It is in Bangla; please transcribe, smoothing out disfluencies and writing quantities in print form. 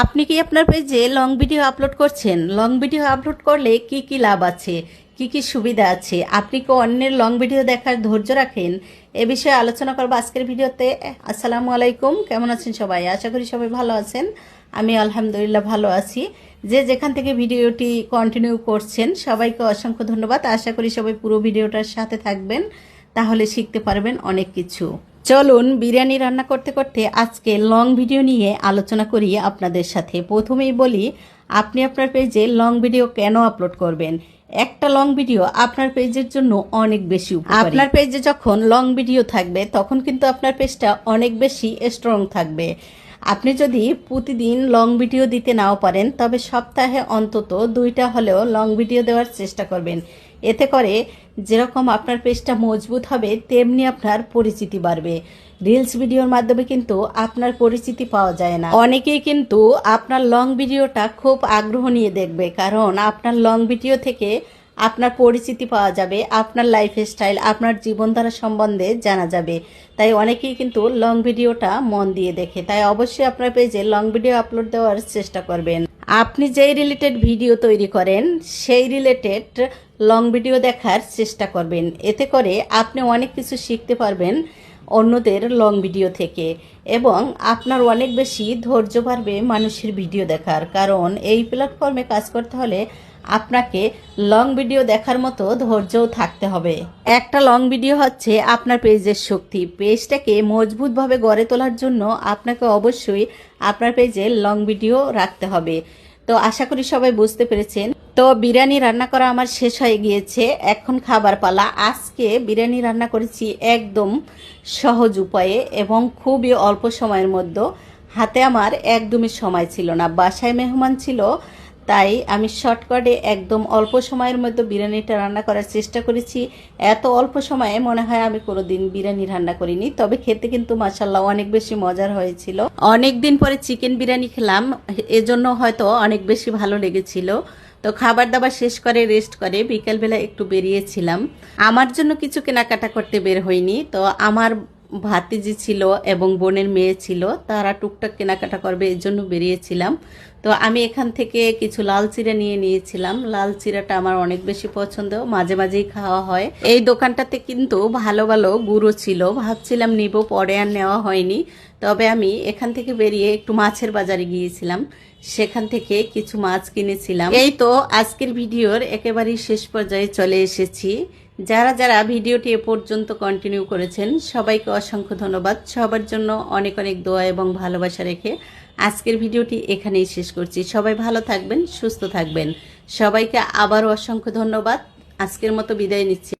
আপনি কি আপনার পেজে লং ভিডিও আপলোড করছেন? লং ভিডিও আপলোড করলে কি কি লাভ আছে, কি কি সুবিধা আছে? আপনি কি অন্যের লং ভিডিও দেখার ধৈর্য রাখেন? এ বিষয়ে আলোচনা করবো আজকের ভিডিওতে। আসসালামু আলাইকুম, কেমন আছেন সবাই? আশা করি সবাই ভালো আছেন। আমি আলহামদুলিল্লাহ ভালো আছি। যে যেখান থেকে ভিডিওটি কন্টিনিউ করছেন সবাইকে অসংখ্য ধন্যবাদ। আশা করি সবাই পুরো ভিডিওটার সাথে থাকবেন, তাহলে শিখতে পারবেন অনেক কিছু। চলুন বিরিয়ানি রান্না করতে করতে আজকে লং ভিডিও নিয়ে আলোচনা করি আপনাদের সাথে। প্রথমেই বলি, আপনি আপনার পেজে লং ভিডিও কেন আপলোড করবেন? একটা লং ভিডিও আপনার পেজের জন্য অনেক বেশি উপকারী। আপনার পেজে যখন লং ভিডিও থাকবে তখন কিন্তু আপনার পেজটা অনেক বেশি স্ট্রং থাকবে। আপনি যদি প্রতিদিন লং ভিডিও দিতে নাও পারেন, তবে সপ্তাহে অন্তত 2টা হলেও লং ভিডিও দেওয়ার চেষ্টা করবেন। এতে করে যেরকম আপনার পেজটা মজবুত হবে, তেমনি আপনার পরিচিতি বাড়বে। রিলস ভিডিওর মাধ্যমে কিন্তু আপনার পরিচিতি পাওয়া যায় না। অনেকেই কিন্তু আপনার লং ভিডিওটা খুব আগ্রহ নিয়ে দেখবে, কারণ আপনার লং ভিডিও থেকে আপনার পরিচিতি পাওয়া যাবে, আপনার লাইফস্টাইল, আপনার জীবনধারা সম্বন্ধে জানা যাবে। তাই অনেকেই কিন্তু লং ভিডিওটা মন দিয়ে দেখে। তাই অবশ্যই আপনার পেজে লং ভিডিও আপলোড দেওয়ার চেষ্টা করবেন। আপনি যেই রিলেটেড ভিডিও তৈরি করেন সেই রিলেটেড লং ভিডিও দেখার চেষ্টা করবেন। এতে করে আপনি অনেক কিছু শিখতে পারবেন অন্যদের লং ভিডিও থেকে, এবং আপনার অনেক বেশি ধৈর্য বাড়বে মানুষের ভিডিও দেখার। কারণ এই প্ল্যাটফর্মে কাজ করতে হলে আপনাকে লং ভিডিও দেখার মতো ধৈর্যও থাকতে হবে। একটা লং ভিডিও হচ্ছে আপনার পেজের শক্তি। পেজটাকে মজবুতভাবে গড়ে তোলার জন্য আপনাকে অবশ্যই আপনার পেজে লং ভিডিও রাখতে হবে। তো আশা করি সবাই বুঝতে পেরেছেন। তো বিরিয়ানি রান্না করা আমার শেষ হয়ে গিয়েছে, এখন খাবার পালা। আজকে বিরিয়ানি রান্না করেছি একদম সহজ উপায়ে এবং খুবই অল্প সময়ের মধ্যে। হাতে আমার একদমই সময় ছিল না, বাসায় মেহমান ছিল, তাই আমি শর্টকাটে একদম অল্প সময়ের মধ্যে বিরিয়ানিটা রান্না করার চেষ্টা করেছি। এত অল্প সময়ে মনে হয় আমি কোনোদিন বিরিয়ানি রান্না করিনি, তবে খেতে কিন্তু মাশাআল্লাহ অনেক বেশি মজার হয়েছিল। অনেক দিন পরে চিকেন বিরিয়ানি খেলাম, এজন্য হয়তো অনেক বেশি ভালো লেগেছিল। তো খাবার দাবার শেষ করে রেস্ট করে বিকেলবেলা একটু বেরিয়েছিলাম। আমার জন্য কিছু কেনাকাটা করতে বের হইনি, তো আমার ভাতিজি ছিল এবং বোনের মেয়ে ছিল, তারা টুকটাক কেনাকাটা করবে, এর জন্য বেরিয়েছিলাম। তো আমি এখান থেকে কিছু লাল চিড়া নিয়ে নিয়েছিলাম। লাল চিড়াটা আমার অনেক বেশি পছন্দ, মাঝে মাঝেই খাওয়া হয়। এই দোকানটাতে কিন্তু ভালো ভালো গুঁড়ো ছিল, ভাবছিলাম নিব, পরে আর নেওয়া হয়নি। তবে আমি এখান থেকে বেরিয়ে একটু মাছের বাজারে গিয়েছিলাম, সেখান থেকে কিছু মাছ কিনেছিলাম। এই তো আজকের ভিডিওর একেবারেই শেষ পর্যায়ে চলে এসেছি। যারা যারা ভিডিওটি এ পর্যন্ত কন্টিনিউ করেছেন সবাইকে অসংখ্য ধন্যবাদ। সবার জন্য অনেক অনেক দোয়া এবং ভালোবাসা রেখে আজকের ভিডিওটি এখানেই শেষ করছি। সবাই ভালো থাকবেন, সুস্থ থাকবেন। সবাইকে আবারও অসংখ্য ধন্যবাদ। আজকের মতো বিদায় নিচ্ছি।